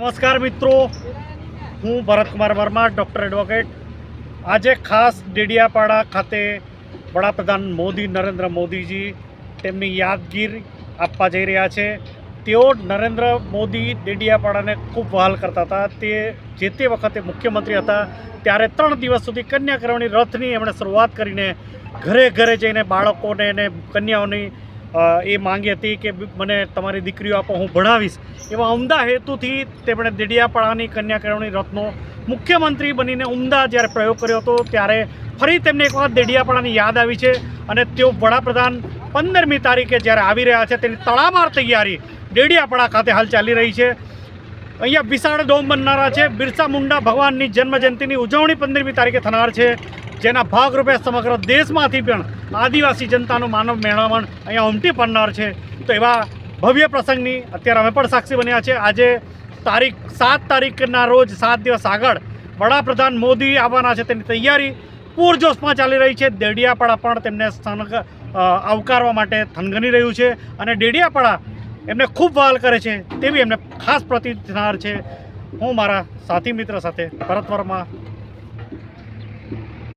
નમસ્કાર મિત્રો, હું ભરતકુમાર વર્મા, ડૉક્ટર એડવોકેટ. આજે ખાસ ડેડિયાપાડા ખાતે વડાપ્રધાન મોદી નરેન્દ્ર મોદીજી તેમની યાદગીરી આપવા જઈ રહ્યા છે. તેઓ નરેન્દ્ર મોદી ડેડિયાપાડાને ખૂબ વહાલ કરતા હતા. તે તે વખતે મુખ્યમંત્રી હતા ત્યારે 3 દિવસ સુધી કન્યાકર્મણી રથની એમણે શરૂઆત કરીને ઘરે ઘરે જઈને બાળકોને અને કન્યાઓની એ માંગી હતી કે મને તમારી દીકરીઓ આપો, હું ભણાવીશ. એવા ઉમદા હેતુથી તેમણે ડેડિયાપાડાની કન્યાકર્મણી રથનો મુખ્યમંત્રી બનીને ઉમદા જ્યારે પ્રયોગ કર્યો હતો ત્યારે ફરી તેમને એક વખત ડેડિયાપાડાની યાદ આવી છે અને તેઓ વડાપ્રધાન 15મી તારીખે જ્યારે આવી રહ્યા છે તેની તડામાર તૈયારી ડેડિયાપાડા ખાતે હાલ ચાલી રહી છે. અહીંયા વિશાળ ડોમ બનનારા છે. બિરસા મુંડા ભગવાનની જન્મજયંતિની ઉજવણી 15મી તારીખે થનાર છે, જેના ભાગરૂપે સમગ્ર દેશમાંથી પણ આદિવાસી જનતાનું માનવ મેળામણ અહીંયા ઉમટી પડનાર છે. તો એવા ભવ્ય પ્રસંગની અત્યારે અમે પણ સાક્ષી બન્યા છે. આજે 7 તારીખના રોજ 7 દિવસ આગળ વડાપ્રધાન મોદી આવવાના છે, તેની તૈયારી પૂરજોશમાં ચાલી રહી છે. ડેડિયાપાડા પણ તેમને આવકારવા માટે થનગની રહ્યું છે અને ડેડિયાપાડા એમને ખૂબ વહાલ કરે છે તેવી એમને ખાસ પ્રતીત થનાર છે. હું મારા સાથી મિત્ર સાથે ભરત વર્મા,